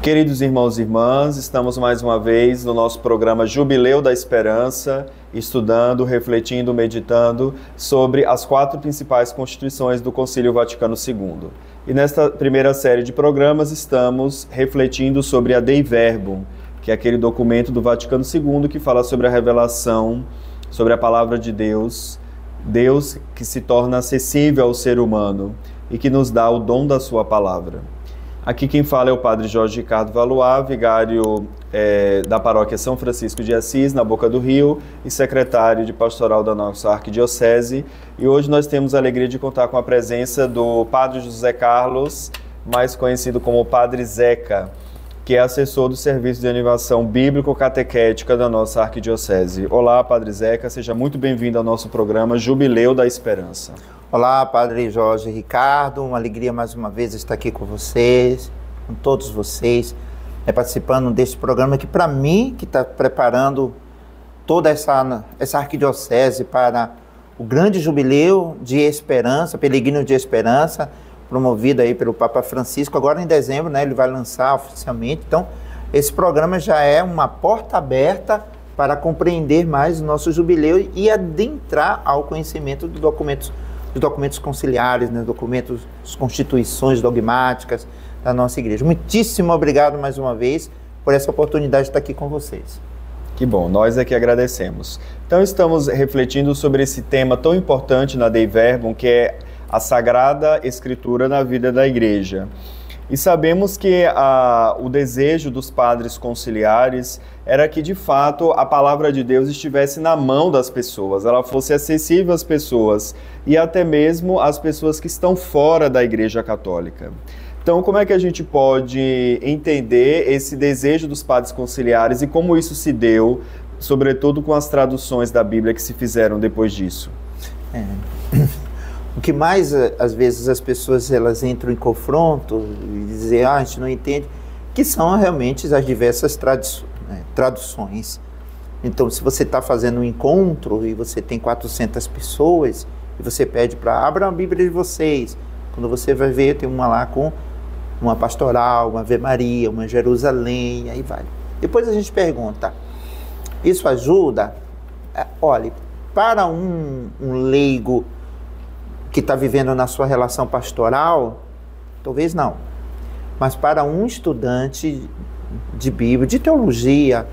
Queridos irmãos e irmãs, estamos mais uma vez no nosso programa Jubileu da Esperança, estudando, refletindo, meditando sobre as 4 principais constituições do Concílio Vaticano II. E nesta primeira série de programas estamos refletindo sobre a Dei Verbum, que é aquele documento do Vaticano II que fala sobre a revelação, sobre a palavra de Deus, Deus que se torna acessível ao ser humano e que nos dá o dom da sua palavra. Aqui quem fala é o Padre Jorge Ricardo Valois, vigário da Paróquia São Francisco de Assis, na Boca do Rio, e secretário de pastoral da nossa arquidiocese. E hoje nós temos a alegria de contar com a presença do Padre José Carlos, mais conhecido como Padre Zeca, que é assessor do Serviço de Animação Bíblico-Catequética da nossa arquidiocese. Olá, Padre Zeca, seja muito bem-vindo ao nosso programa Jubileu da Esperança. Olá, Padre Jorge Ricardo, uma alegria mais uma vez estar aqui com vocês, com todos vocês, participando deste programa que para mim, que está preparando toda essa arquidiocese para o grande jubileu de esperança, peregrino de esperança, promovido aí pelo Papa Francisco, agora em dezembro, né, ele vai lançar oficialmente. Então, esse programa já é uma porta aberta para compreender mais o nosso jubileu e adentrar ao conhecimento dos documentos conciliares, né, documentos, as constituições dogmáticas da nossa igreja. Muitíssimo obrigado mais uma vez por essa oportunidade de estar aqui com vocês. Que bom, nós aqui agradecemos. Então estamos refletindo sobre esse tema tão importante na Dei Verbum, que é a Sagrada Escritura na vida da igreja. E sabemos que o desejo dos padres conciliares era que, de fato, a palavra de Deus estivesse na mão das pessoas, ela fosse acessível às pessoas e até mesmo às pessoas que estão fora da Igreja Católica. Então, como é que a gente pode entender esse desejo dos padres conciliares e como isso se deu, sobretudo com as traduções da Bíblia que se fizeram depois disso? O que mais, às vezes, as pessoas elas entram em confronto e dizem, a gente não entende, que são realmente as diversas traduções. Então, se você está fazendo um encontro e você tem 400 pessoas e você pede para abram a Bíblia de vocês, quando você vai ver, tem uma lá com uma pastoral, uma Ave Maria, uma Jerusalém, aí vai. Depois a gente pergunta, isso ajuda? Olha, para um leigo que está vivendo na sua relação pastoral, talvez não. Mas para um estudante de Bíblia, de teologia,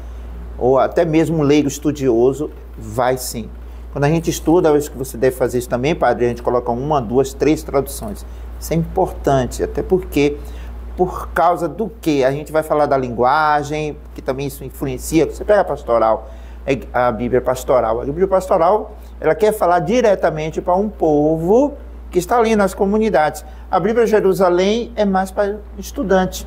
ou até mesmo um leigo estudioso, vai sim. Quando a gente estuda, eu acho que você deve fazer isso também, Padre, a gente coloca 1, 2, 3 traduções. Isso é importante, até porque, por causa do que? A gente vai falar da linguagem, que também isso influencia. Você pega a pastoral, a Bíblia pastoral. A Bíblia pastoral, ela quer falar diretamente para um povo que está ali nas comunidades. A Bíblia Jerusalém é mais para estudante.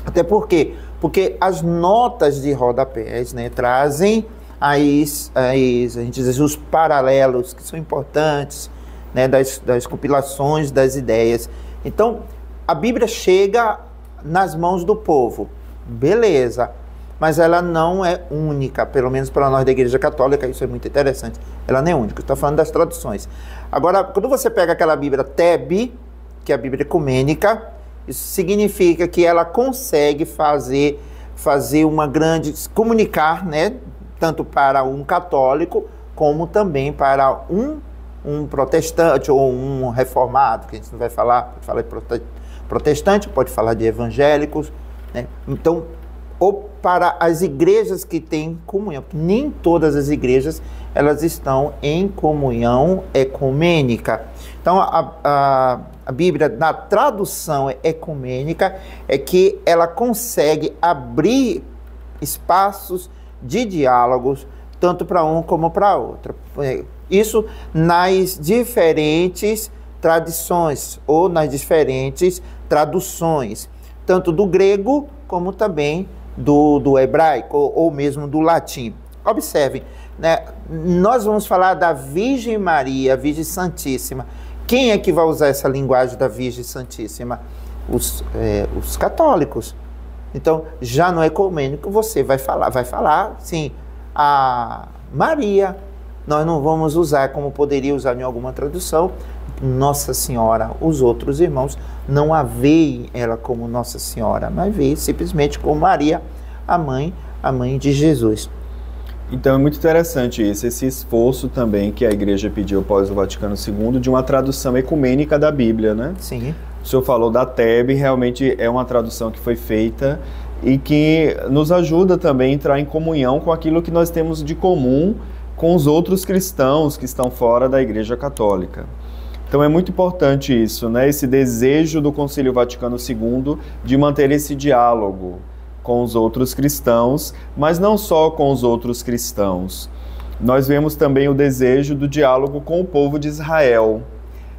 Até por quê? Porque as notas de rodapés, né, trazem a gente diz, os paralelos que são importantes, né, das compilações das ideias. Então, a Bíblia chega nas mãos do povo. Beleza. Mas ela não é única, pelo menos para nós da Igreja Católica, isso é muito interessante. Ela não é única, estou falando das traduções. Agora, quando você pega aquela Bíblia TEB, que é a Bíblia ecumênica, isso significa que ela consegue fazer uma grande... comunicar, né, tanto para um católico, como também para um protestante ou um reformado, que a gente não vai falar, pode falar de protestante, pode falar de evangélicos, né? Então, ou para as igrejas que têm comunhão. Nem todas as igrejas elas estão em comunhão ecumênica. Então, a Bíblia, na tradução ecumênica, é que ela consegue abrir espaços de diálogos, tanto para um como para outro. Isso nas diferentes tradições, ou nas diferentes traduções, tanto do grego como também do hebraico, ou mesmo do latim. Observem, né? Nós vamos falar da Virgem Maria, a Virgem Santíssima. Quem é que vai usar essa linguagem da Virgem Santíssima? Os católicos. Então, já no ecumênico, você vai falar, sim, a Maria. Nós não vamos usar como poderia usar em alguma tradução, Nossa Senhora. Os outros irmãos não a veem ela como Nossa Senhora, mas veem simplesmente como Maria, a mãe de Jesus. Então é muito interessante esse esforço também que a Igreja pediu após o Vaticano II de uma tradução ecumênica da Bíblia, né? Sim. O senhor falou da TEB, realmente é uma tradução que foi feita e que nos ajuda também a entrar em comunhão com aquilo que nós temos de comum com os outros cristãos que estão fora da Igreja Católica. Então é muito importante isso, né? Esse desejo do Concílio Vaticano II de manter esse diálogo com os outros cristãos, mas não só com os outros cristãos. Nós vemos também o desejo do diálogo com o povo de Israel,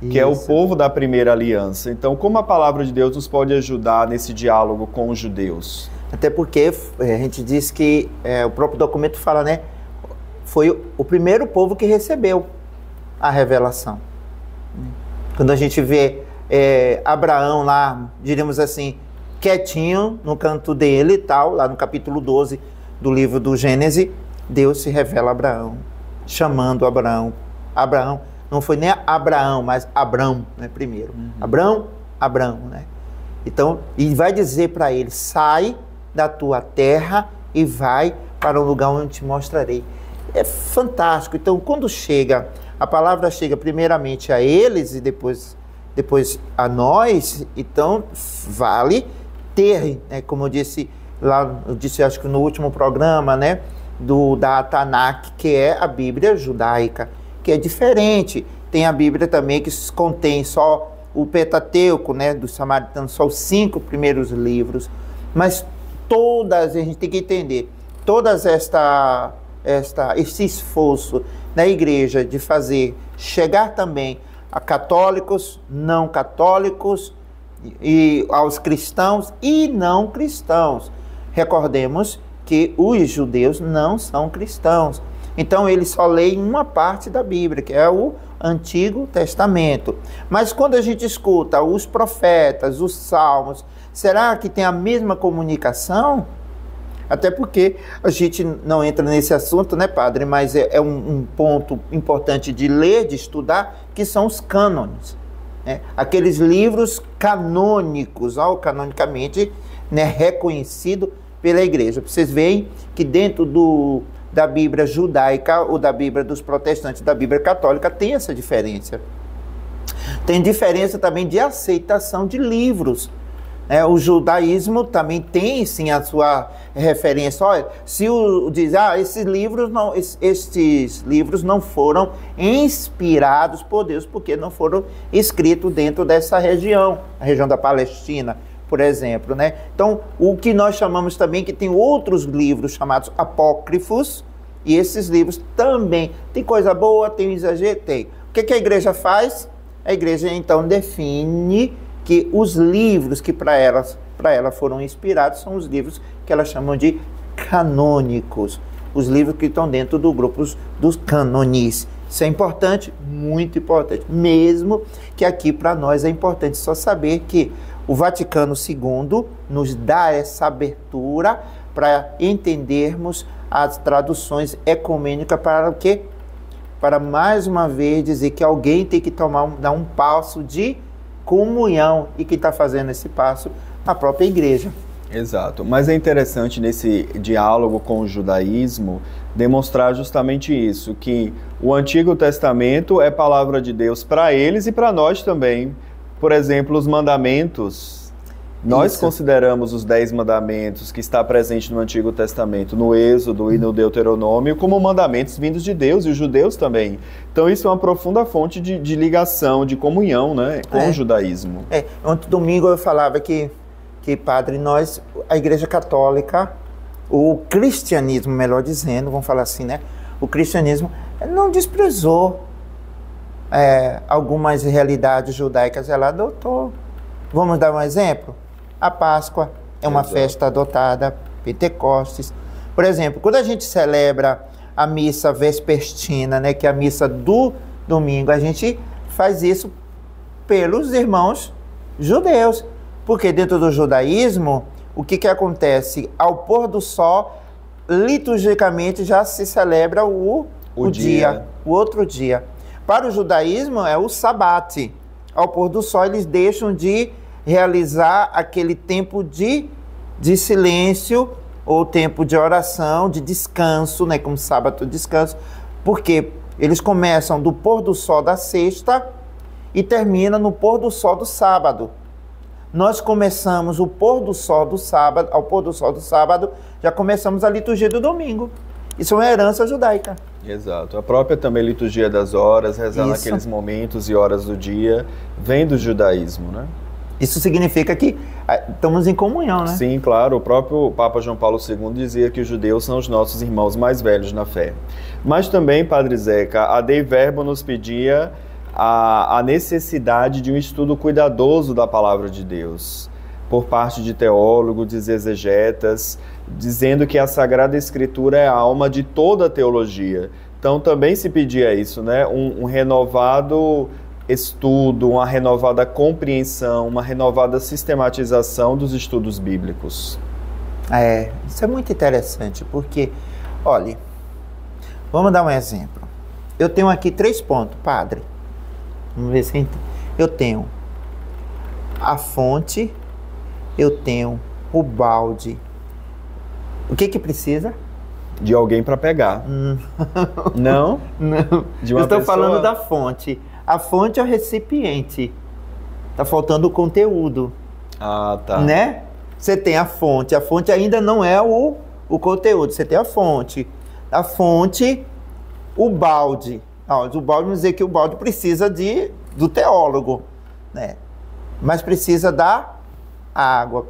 que é o povo da primeira aliança. Então, como a palavra de Deus nos pode ajudar nesse diálogo com os judeus? Até porque a gente diz que o próprio documento fala, né? Foi o primeiro povo que recebeu a revelação. Quando a gente vê Abraão lá, diríamos assim, quietinho no canto dele e tal, lá no capítulo 12 do livro do Gênesis, Deus se revela a Abraão, chamando Abraão. Abraão, não foi nem Abraão, mas Abrão, né, primeiro. Abrão, né? Então, e vai dizer para ele, sai da tua terra e vai para um lugar onde eu te mostrarei. É fantástico. Então, quando chega, a palavra chega primeiramente a eles e depois a nós, então vale ter, né, como eu disse lá, acho que no último programa, né, da Tanakh, que é a Bíblia judaica, que é diferente. Tem a Bíblia também que contém só o Pentateuco, né, dos samaritanos, só os 5 primeiros livros, mas todas, a gente tem que entender, todas esse esforço da igreja de fazer chegar também a católicos, não católicos, e aos cristãos e não cristãos. Recordemos que os judeus não são cristãos. Então eles só leem uma parte da Bíblia, que é o Antigo Testamento. Mas quando a gente escuta os profetas, os salmos, será que tem a mesma comunicação? Até porque a gente não entra nesse assunto, né, padre? Mas é um ponto importante de ler, de estudar, que são os cânones. Né? Aqueles livros canônicos, canonicamente, né, reconhecido pela igreja. Vocês veem que dentro da Bíblia judaica ou da Bíblia dos protestantes, da Bíblia católica, tem essa diferença. Tem diferença também de aceitação de livros. O judaísmo também tem, sim, a sua referência. Olha, se diz, estes livros não foram inspirados por Deus, porque não foram escritos dentro dessa região, a região da Palestina, por exemplo, né? Então, o que nós chamamos também, que tem outros livros chamados apócrifos, e esses livros também, tem coisa boa, tem exagero, tem. O que a igreja faz? A igreja, então, define que os livros que para ela foram inspirados são os livros que ela chamam de canônicos, os livros que estão dentro do grupo dos cânones. Isso é importante, muito importante, mesmo que aqui para nós é importante só saber que o Vaticano II nos dá essa abertura para entendermos as traduções ecumênicas para o quê? Para mais uma vez dizer que alguém tem que dar um passo de comunhão, e quem está fazendo esse passo? A própria igreja. Exato, mas é interessante nesse diálogo com o judaísmo demonstrar justamente isso, que o Antigo Testamento é palavra de Deus para eles e para nós também. Por exemplo, os mandamentos, nós consideramos os 10 mandamentos que está presente no Antigo Testamento, no Êxodo e no Deuteronômio, como mandamentos vindos de Deus, e os judeus também. Então isso é uma profunda fonte de ligação, de comunhão, né, com o judaísmo. Ontem domingo eu falava que padre, a Igreja Católica, o cristianismo, melhor dizendo, vamos falar assim, né, o cristianismo não desprezou algumas realidades judaicas, ela adotou. Vamos dar um exemplo? A Páscoa é uma festa adotada, Pentecostes. Por exemplo, quando a gente celebra a missa vespertina, né, que é a missa do domingo, a gente faz isso pelos irmãos judeus. Porque dentro do judaísmo, o que acontece? Ao pôr do sol, liturgicamente já se celebra o outro dia. Para o judaísmo é o sabate. Ao pôr do sol eles deixam de realizar aquele tempo de silêncio ou tempo de oração, de descanso, né, como sábado descanso, porque eles começam do pôr do sol da sexta e terminam no pôr do sol do sábado. Nós começamos o pôr do sol do sábado, ao pôr do sol do sábado, já começamos a liturgia do domingo. Isso é uma herança judaica. Exato. A própria também liturgia das horas, rezar naqueles momentos e horas do dia, vem do judaísmo, né? Isso significa que estamos em comunhão, né? Sim, claro. O próprio Papa João Paulo II dizia que os judeus são os nossos irmãos mais velhos na fé. Mas também, Padre Zeca, a Dei Verbo nos pedia a necessidade de um estudo cuidadoso da palavra de Deus, por parte de teólogos, de exegetas, dizendo que a Sagrada Escritura é a alma de toda a teologia. Então também se pedia isso, né? Um renovado estudo, uma renovada compreensão, uma renovada sistematização dos estudos bíblicos. Isso é muito interessante, porque, olha, vamos dar um exemplo. Eu tenho aqui 3 pontos, padre. Vamos ver se eu tenho a fonte, eu tenho o balde. O que precisa? De alguém para pegar. Não? Não. De uma eu estou pessoa... falando da fonte. A fonte é o recipiente. Está faltando o conteúdo. Ah, tá. Né? Você tem a fonte ainda não é o conteúdo. Você tem a fonte. A fonte, o balde. O balde, vamos dizer que o balde precisa do teólogo, né? Mas precisa da água.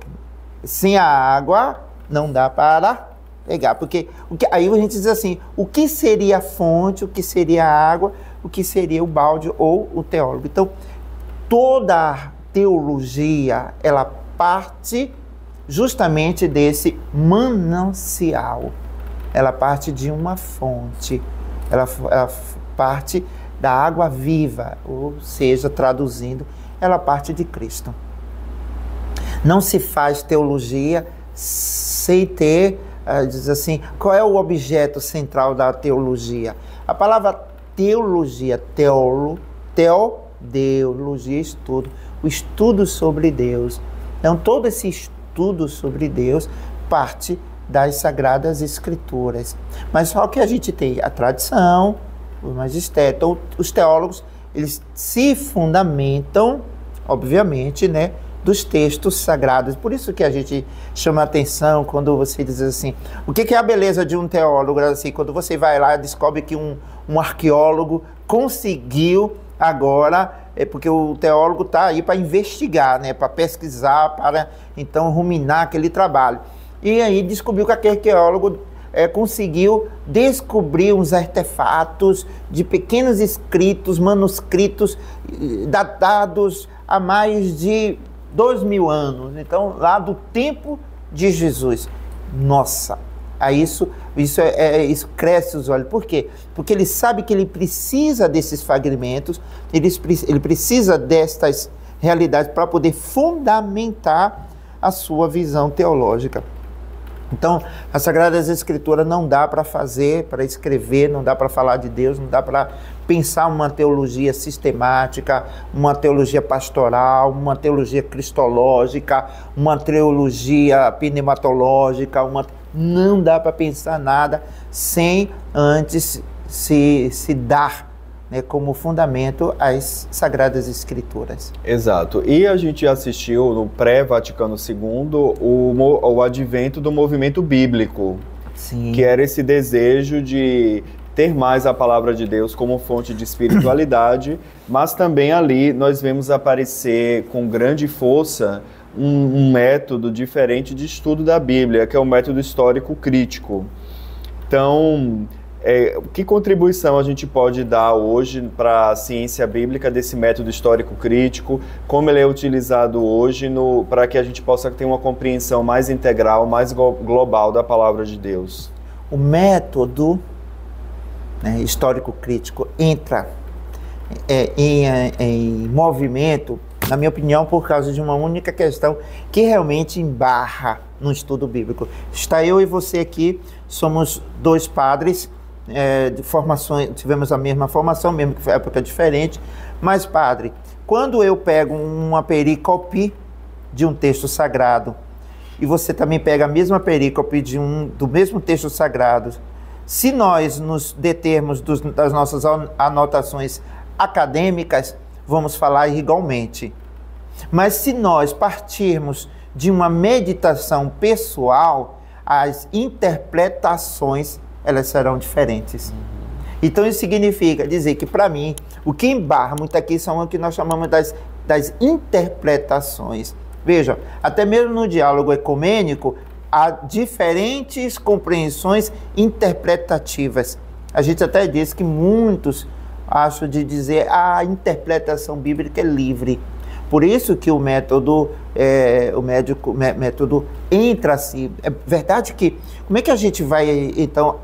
Sem a água, não dá para pegar. Porque aí a gente diz assim, o que seria a fonte, o que seria a água, o que seria o balde ou o teólogo. Então, toda a teologia, ela parte justamente desse manancial. Ela parte de uma fonte. Ela parte da água viva, ou seja, traduzindo, ela parte de Cristo. Não se faz teologia sem ter, diz assim, qual é o objeto central da teologia? A palavra teologia, teologia, estudo, o estudo sobre Deus. Então, todo esse estudo sobre Deus parte das Sagradas Escrituras. Mas só que a gente tem a tradição, o magistério, então, os teólogos, eles se fundamentam, obviamente, né, dos textos sagrados. Por isso que a gente chama a atenção quando você diz assim, o que é a beleza de um teólogo? Assim, quando você vai lá e descobre que um arqueólogo conseguiu agora, porque o teólogo está aí para investigar, né, para pesquisar, para então ruminar aquele trabalho. E aí descobriu que aquele arqueólogo conseguiu descobrir uns artefatos de pequenos escritos, manuscritos, datados há mais de 2000 anos. Então, lá do tempo de Jesus. Nossa, isso cresce os olhos. Por quê? Porque ele sabe que ele precisa desses fragmentos, ele precisa destas realidades para poder fundamentar a sua visão teológica. Então, a Sagrada Escritura não dá para fazer, para escrever, não dá para falar de Deus, não dá para pensar uma teologia sistemática, uma teologia pastoral, uma teologia cristológica, uma teologia pneumatológica, não dá para pensar nada sem antes se dar, né, como fundamento às Sagradas Escrituras. Exato. E a gente assistiu no pré-Vaticano II o advento do movimento bíblico. Sim. Que era esse desejo de ter mais a palavra de Deus como fonte de espiritualidade, mas também ali nós vemos aparecer com grande força um método diferente de estudo da Bíblia, que é o método histórico crítico. Então, que contribuição a gente pode dar hoje para a ciência bíblica desse método histórico crítico, como ele é utilizado hoje para que a gente possa ter uma compreensão mais integral, mais global da palavra de Deus? O método histórico crítico entra em movimento, na minha opinião, por causa de uma única questão que realmente embarra no estudo bíblico. Está eu e você aqui, somos 2 padres, de formações, tivemos a mesma formação, mesmo que foi época diferente. Mas, padre, quando eu pego uma perícope de um texto sagrado, e você também pega a mesma perícope do mesmo texto sagrado, se nós nos determos das nossas anotações acadêmicas, vamos falar igualmente. Mas se nós partirmos de uma meditação pessoal, as interpretações, elas serão diferentes. Então isso significa dizer que, para mim, o que embarra muito aqui são o que nós chamamos das interpretações. Veja, até mesmo no diálogo ecumênico, há diferentes compreensões interpretativas. A gente até diz que muitos acham de dizer a interpretação bíblica é livre. Por isso que o método entra assim. É verdade que, como é que a gente vai, então,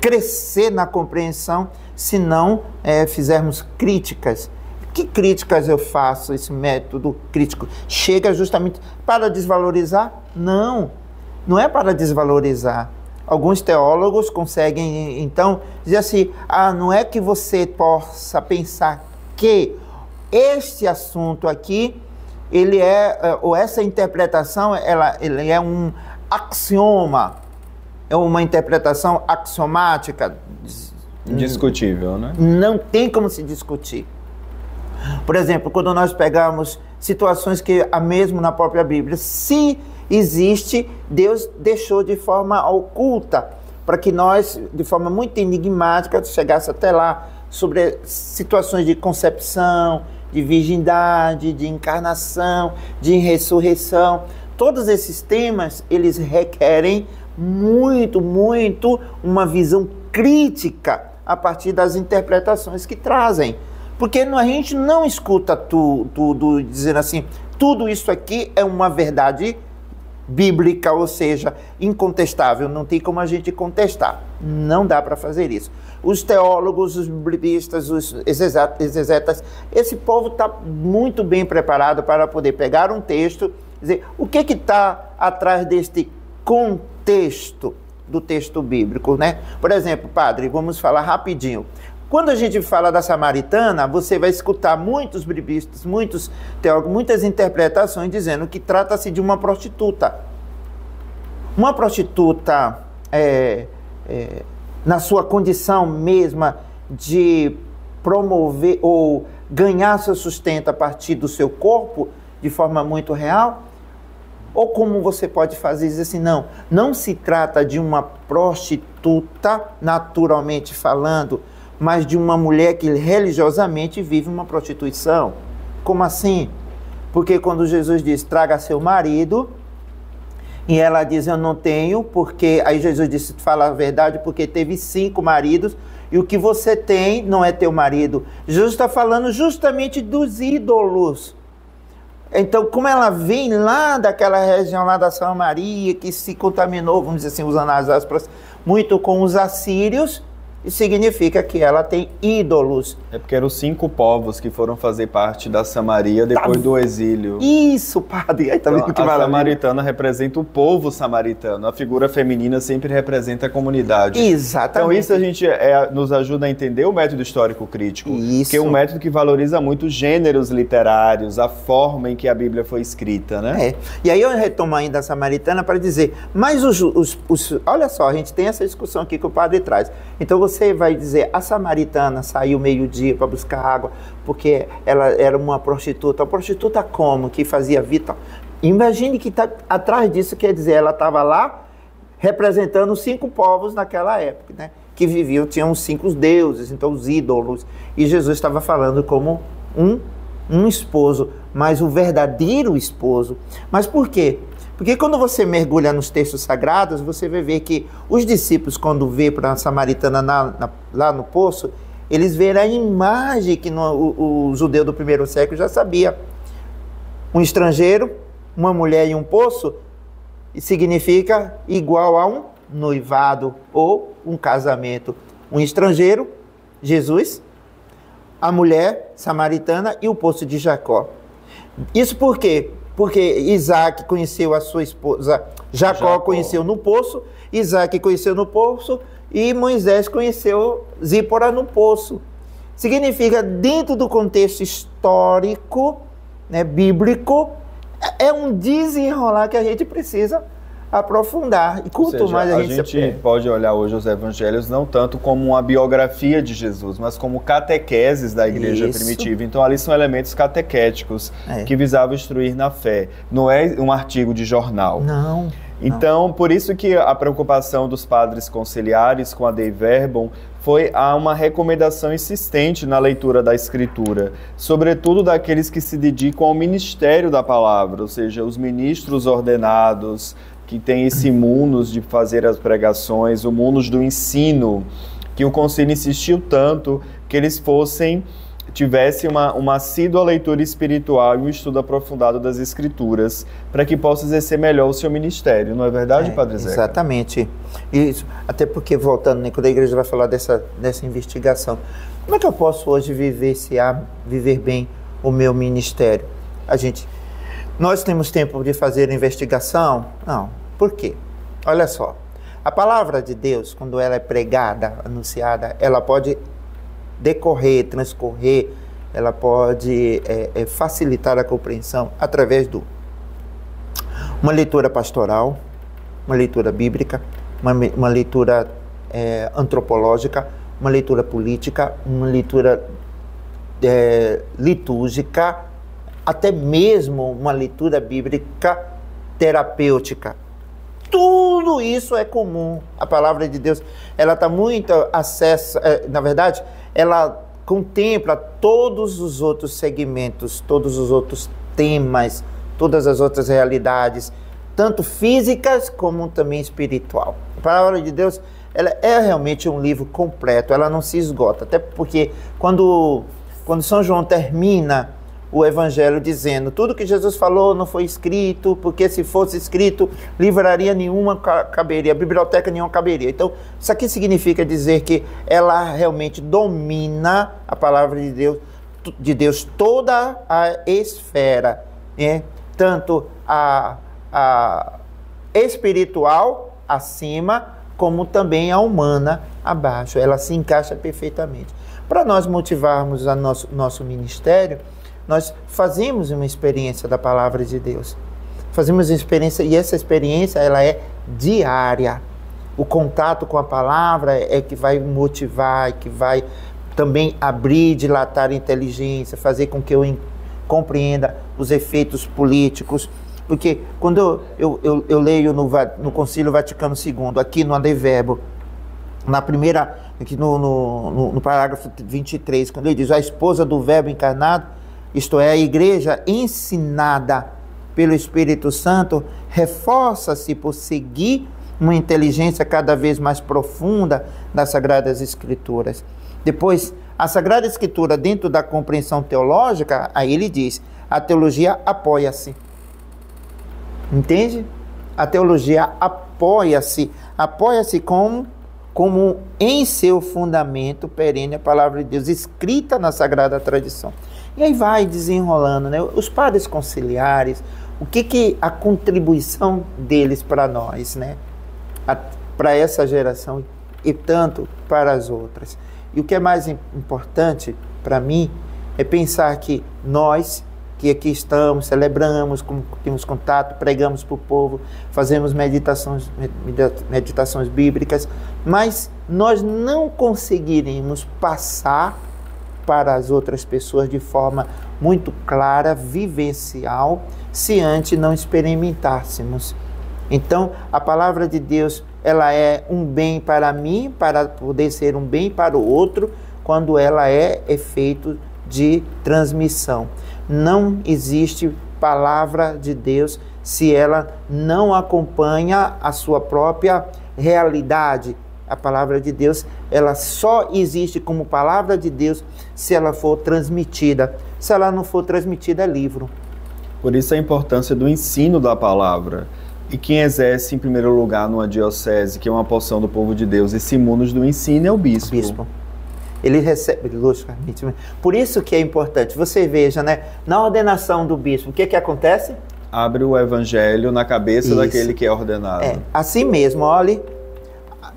crescer na compreensão se não fizermos críticas? Que críticas eu faço? Esse método crítico chega justamente para desvalorizar? Não, não é para desvalorizar. Alguns teólogos conseguem, então, dizer assim, não é que você possa pensar que este assunto aqui, ou essa interpretação, ele é um axioma, é uma interpretação axiomática. Indiscutível, né? Não tem como se discutir. Por exemplo, quando nós pegamos situações que há mesmo na própria Bíblia, se existe, Deus deixou de forma oculta, para que nós, de forma muito enigmática, chegasse até lá, sobre situações de concepção, de virgindade, de encarnação, de ressurreição. Todos esses temas, eles requerem muito uma visão crítica a partir das interpretações que trazem. Porque a gente não escuta tudo dizendo assim, tudo isso aqui é uma verdade bíblica, ou seja, incontestável, não tem como a gente contestar. Não dá para fazer isso. Os teólogos, os biblistas, os exegetas, esse povo está muito bem preparado para poder pegar um texto, dizer o que está atrás deste contexto do texto bíblico, né? Por exemplo, padre, vamos falar rapidinho. Quando a gente fala da samaritana, você vai escutar muitos biblistas, muitos teólogos, muitas interpretações dizendo que trata-se de uma prostituta. Uma prostituta, na sua condição mesma de promover ou ganhar seu sustento a partir do seu corpo, de forma muito real? Ou como você pode fazer, dizer assim, não se trata de uma prostituta, naturalmente falando, mas de uma mulher que religiosamente vive uma prostituição. Como assim? Porque quando Jesus diz, traga seu marido, e ela diz, eu não tenho, porque... Aí Jesus disse, fala a verdade, porque teve 5 maridos, e o que você tem não é teu marido. Jesus está falando justamente dos ídolos. Então, como ela vem lá daquela região lá da Samaria, que se contaminou, vamos dizer assim, usando as aspas, muito com os assírios, isso significa que ela tem ídolos. É porque eram 5 povos que foram fazer parte da Samaria depois do exílio. Isso, padre. Aí tá vendo que a samaritana representa o povo samaritano. A figura feminina sempre representa a comunidade. Exatamente. Então isso a gente nos ajuda a entender o método histórico crítico. Isso. Que é um método que valoriza muito os gêneros literários, a forma em que a Bíblia foi escrita, né? E aí eu retomo ainda a samaritana para dizer, mas olha só, a gente tem essa discussão aqui que o padre traz. Então você vai dizer, a samaritana saiu meio-dia para buscar água porque ela era uma prostituta. A prostituta como? Que fazia vida. Imagine que atrás disso, quer dizer, ela estava lá representando 5 povos naquela época, né? Que viviam, tinham 5 deuses, então os ídolos. E Jesus estava falando como um esposo, mas o verdadeiro esposo. Mas por quê? Porque quando você mergulha nos textos sagrados, você vai ver que os discípulos, quando vê para a samaritana lá no poço, eles veem a imagem que o judeu do primeiro século já sabia. Um estrangeiro, uma mulher e um poço, significa igual a um noivado ou um casamento. Um estrangeiro, Jesus, a mulher samaritana e o poço de Jacó. Isso por quê? Porque Isaac conheceu a sua esposa, Jacó conheceu no poço, Isaac conheceu no poço, e Moisés conheceu Zípora no poço. Significa, dentro do contexto histórico, né, bíblico, é um desenrolar que a gente precisa aprofundar. E quanto mais a gente pode olhar hoje os evangelhos não tanto como uma biografia de Jesus, mas como catequeses da igreja primitiva. Então ali são elementos catequéticos que visavam instruir na fé. Não é um artigo de jornal. Não. Então, por isso que a preocupação dos padres conciliares com a Dei Verbum foi a uma recomendação insistente na leitura da Escritura, sobretudo daqueles que se dedicam ao ministério da palavra, ou seja, os ministros ordenados, que têm esse munus de fazer as pregações, o munus do ensino, que o concílio insistiu tanto que eles tivessem uma assídua leitura espiritual e um estudo aprofundado das Escrituras, para que possa exercer melhor o seu ministério. Não é verdade, Padre Zeca? Exatamente. Isso, até porque, voltando, né, quando a igreja vai falar dessa investigação, como é que eu posso hoje viver bem o meu ministério? Nós temos tempo de fazer investigação? Não. Por quê? Olha só, a palavra de Deus, quando ela é pregada, anunciada, ela pode decorrer, transcorrer, ela pode facilitar a compreensão através de uma leitura pastoral, uma leitura bíblica, uma leitura antropológica, uma leitura política, uma leitura litúrgica, até mesmo uma leitura bíblica terapêutica. Tudo isso é comum. A palavra de Deus, ela está muito na verdade, ela contempla todos os outros segmentos, todos os outros temas, todas as outras realidades, tanto físicas como também espiritual. A palavra de Deus, ela é realmente um livro completo, ela não se esgota, até porque quando São João termina o Evangelho dizendo, tudo que Jesus falou não foi escrito, porque se fosse escrito, livraria nenhuma caberia, biblioteca nenhuma caberia. Então, isso aqui significa dizer que ela realmente domina a palavra de Deus toda a esfera, né? Tanto a espiritual acima, como também a humana abaixo. Ela se encaixa perfeitamente. Para nós motivarmos o nosso ministério, nós fazemos uma experiência da palavra de Deus. Fazemos uma experiência, e essa experiência ela é diária. O contato com a palavra é que vai motivar, que vai também abrir, dilatar a inteligência, fazer com que eu compreenda os efeitos políticos. Porque quando eu leio no Concílio Vaticano II, aqui no Dei Verbum, aqui no parágrafo 23, quando ele diz, a esposa do Verbo encarnado, isto é, a igreja ensinada pelo Espírito Santo, reforça-se por seguir uma inteligência cada vez mais profunda das Sagradas Escrituras. Depois, a Sagrada Escritura, dentro da compreensão teológica, aí ele diz, a teologia apoia-se. Entende? A teologia apoia-se como em seu fundamento perene a palavra de Deus, escrita na Sagrada Tradição. E aí vai desenrolando, né? Os padres conciliares, o que a contribuição deles para nós, né? Para essa geração e tanto para as outras. E o que é mais importante para mim é pensar que nós, que aqui estamos, celebramos, temos contato, pregamos para o povo, fazemos meditações bíblicas, mas nós não conseguiremos passar para as outras pessoas de forma muito clara, vivencial, se antes não experimentássemos. Então, a palavra de Deus, ela é um bem para mim, para poder ser um bem para o outro, quando ela é efeito de transmissão. Não existe palavra de Deus se ela não acompanha a sua própria realidade. A palavra de Deus, ela só existe como palavra de Deus se ela for transmitida. Se ela não for transmitida, é livro. Por isso a importância do ensino da palavra. E quem exerce, em primeiro lugar, numa diocese, que é uma porção do povo de Deus, esse munus do ensino é o bispo. O bispo. Ele recebe, por isso que é importante. Você veja, né? Na ordenação do bispo, o que acontece? Abre o evangelho na cabeça daquele que é ordenado. Assim mesmo, olhe,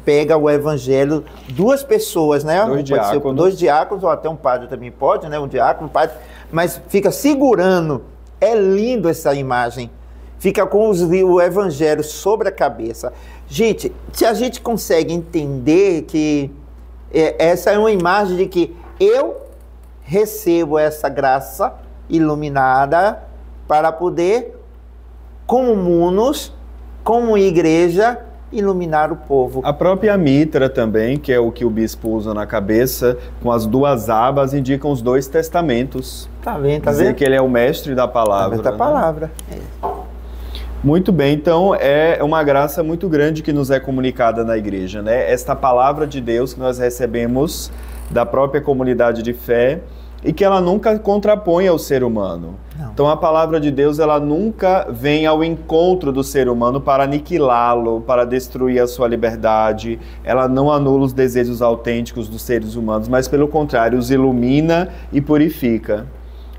pega o evangelho, duas pessoas, né? Dois diáconos, ou até um padre também pode, né? Um diácono, um padre, mas fica segurando. É lindo essa imagem. Fica com o evangelho sobre a cabeça. Gente, se a gente consegue entender que essa é uma imagem de que eu recebo essa graça iluminada para poder, como munos, como igreja, iluminar o povo. A própria mitra também, que é o que o bispo usa na cabeça, com as duas abas, indicam os dois testamentos. Tá vendo? Dizer que ele é o mestre da palavra. Da palavra. Muito bem, então é uma graça muito grande que nos é comunicada na igreja, né? Esta palavra de Deus que nós recebemos da própria comunidade de fé e que ela nunca contrapõe ao ser humano. Não. Então a palavra de Deus, ela nunca vem ao encontro do ser humano para aniquilá-lo, para destruir a sua liberdade. Ela não anula os desejos autênticos dos seres humanos, mas pelo contrário, os ilumina e purifica.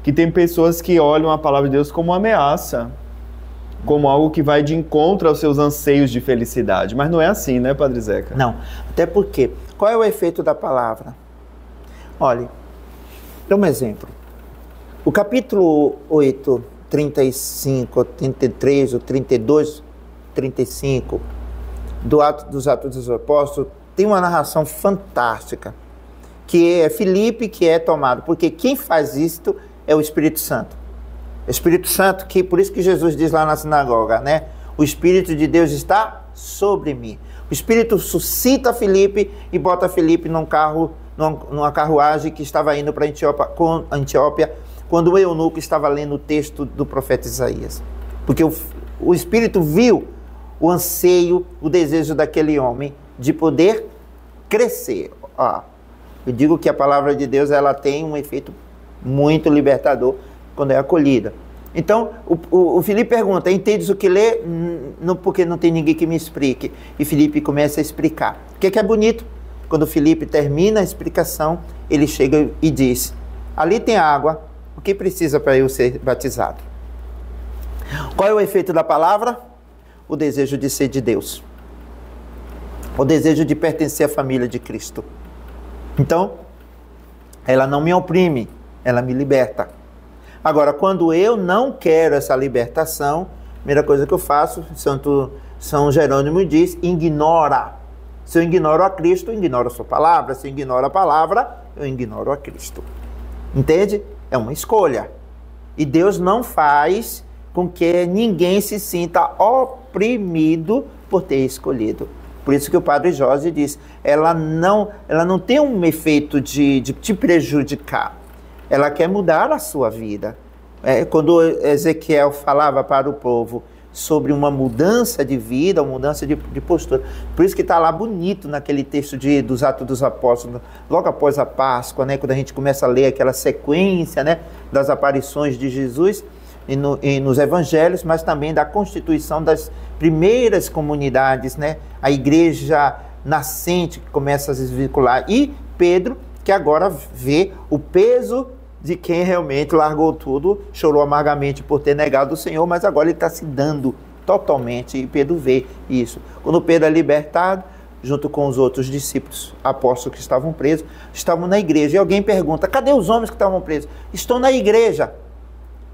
Que tem pessoas que olham a palavra de Deus como uma ameaça, como algo que vai de encontro aos seus anseios de felicidade. Mas não é assim, né, Padre Zeca? Não, até porque, qual é o efeito da palavra? Olha, dá um exemplo. O capítulo 8, 35, 33, 32, 35 dos Atos dos Apóstolos tem uma narração fantástica, que é Filipe que é tomado, porque quem faz isto é o Espírito Santo. O Espírito Santo, que por isso que Jesus diz lá na sinagoga, né? O Espírito de Deus está sobre mim. O Espírito suscita Filipe e bota Filipe numa carruagem que estava indo para Antióquia, quando o eunuco estava lendo o texto do profeta Isaías. Porque o Espírito viu o anseio, o desejo daquele homem de poder crescer. Eu digo que a palavra de Deus, ela tem um efeito muito libertador quando é acolhida. Então, o Filipe pergunta, entendes o que lê? Não, porque não tem ninguém que me explique. E Filipe começa a explicar. O que é bonito? Quando o Filipe termina a explicação, ele chega e diz, ali tem água, o que precisa para eu ser batizado? Qual é o efeito da palavra? O desejo de ser de Deus. O desejo de pertencer à família de Cristo. Então, ela não me oprime, ela me liberta. Agora, quando eu não quero essa libertação, a primeira coisa que eu faço, São Jerônimo diz, ignora. Se eu ignoro a Cristo, eu ignoro a sua palavra. Se eu ignoro a palavra, eu ignoro a Cristo. Entende? É uma escolha. E Deus não faz com que ninguém se sinta oprimido por ter escolhido. Por isso que o Padre Jorge diz, ela não tem um efeito de te prejudicar. Ela quer mudar a sua vida. Quando Ezequiel falava para o povo sobre uma mudança de vida, uma mudança de postura. Por isso que está lá bonito naquele texto dos Atos dos Apóstolos, logo após a Páscoa, né, quando a gente começa a ler aquela sequência, né, das aparições de Jesus e nos evangelhos, mas também da constituição das primeiras comunidades, né, a igreja nascente que começa a se desvincular. E Pedro, que agora vê o peso de quem realmente largou tudo, chorou amargamente por ter negado o Senhor, mas agora ele está se dando totalmente, e Pedro vê isso. Quando Pedro é libertado, junto com os outros discípulos, apóstolos que estavam presos, estavam na igreja, e alguém pergunta, cadê os homens que estavam presos? Estão na igreja,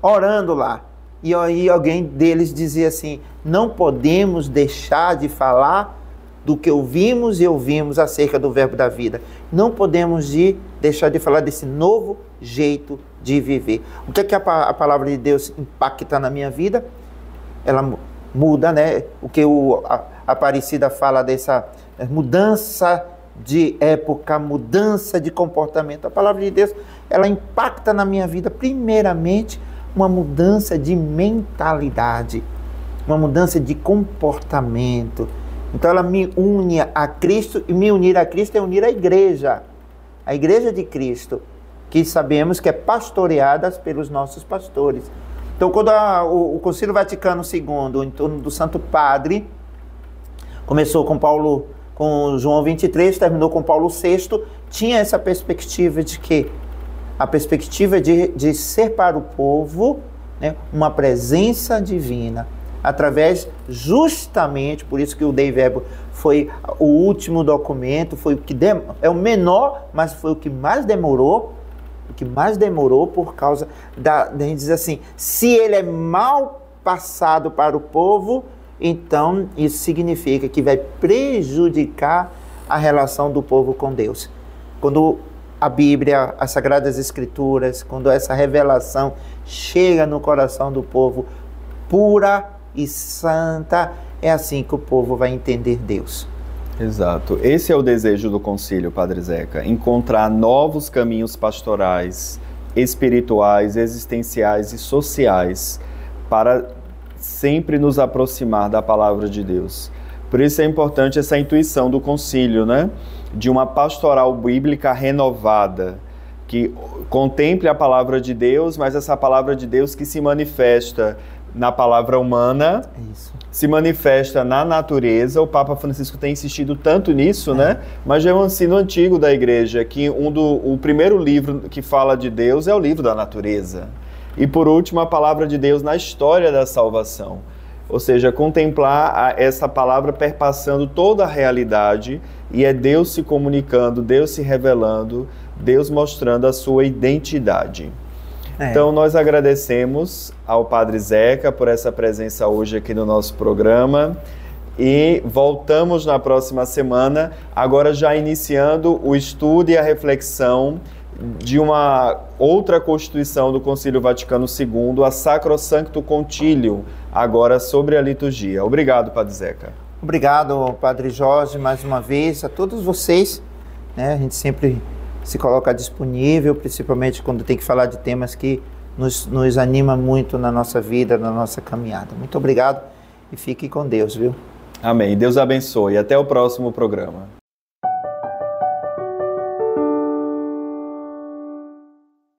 orando lá. E aí alguém deles dizia assim, não podemos deixar de falar do que ouvimos e ouvimos acerca do verbo da vida. Não podemos deixar de falar desse novo jeito de viver. O que é que a palavra de Deus impacta na minha vida? Ela muda, né? O que a Aparecida fala dessa mudança de época, mudança de comportamento. A palavra de Deus, ela impacta na minha vida, primeiramente, uma mudança de mentalidade, uma mudança de comportamento. Então ela me une a Cristo, e me unir a Cristo é unir a igreja de Cristo, que sabemos que é pastoreada pelos nossos pastores. Então quando o Concílio Vaticano II, em torno do Santo Padre, começou com João 23, terminou com Paulo VI, tinha essa perspectiva de quê? A perspectiva de ser para o povo, né, uma presença divina. através, justamente, por isso que o Dei Verbo foi o último documento, foi o que é o menor, mas foi o que mais demorou, por causa a gente diz assim, se ele é mal passado para o povo, então isso significa que vai prejudicar a relação do povo com Deus. Quando a Bíblia, as Sagradas Escrituras, quando essa revelação chega no coração do povo pura e santa, é assim que o povo vai entender Deus. Exato. Esse é o desejo do concílio, Padre Zeca, encontrar novos caminhos pastorais, espirituais, existenciais e sociais para sempre nos aproximar da palavra de Deus. Por isso é importante essa intuição do concílio, né? De uma pastoral bíblica renovada, que contemple a palavra de Deus, mas essa palavra de Deus que se manifesta na palavra humana, se manifesta na natureza. O Papa Francisco tem insistido tanto nisso, né? Mas já é um ensino antigo da Igreja, que o primeiro livro que fala de Deus é o livro da natureza. E por último, a palavra de Deus na história da salvação. Ou seja, contemplar essa palavra perpassando toda a realidade, e é Deus se comunicando, Deus se revelando, Deus mostrando a sua identidade. Então, nós agradecemos ao Padre Zeca por essa presença hoje aqui no nosso programa e voltamos na próxima semana, agora já iniciando o estudo e a reflexão de uma outra Constituição do Concílio Vaticano II, a Sacrosancto Concilium, agora sobre a liturgia. Obrigado, Padre Zeca. Obrigado, Padre Jorge, mais uma vez, a todos vocês, né? A gente sempre se coloca disponível, principalmente quando tem que falar de temas que nos anima muito na nossa vida, na nossa caminhada. Muito obrigado e fique com Deus, viu? Amém. Deus abençoe. Até o próximo programa.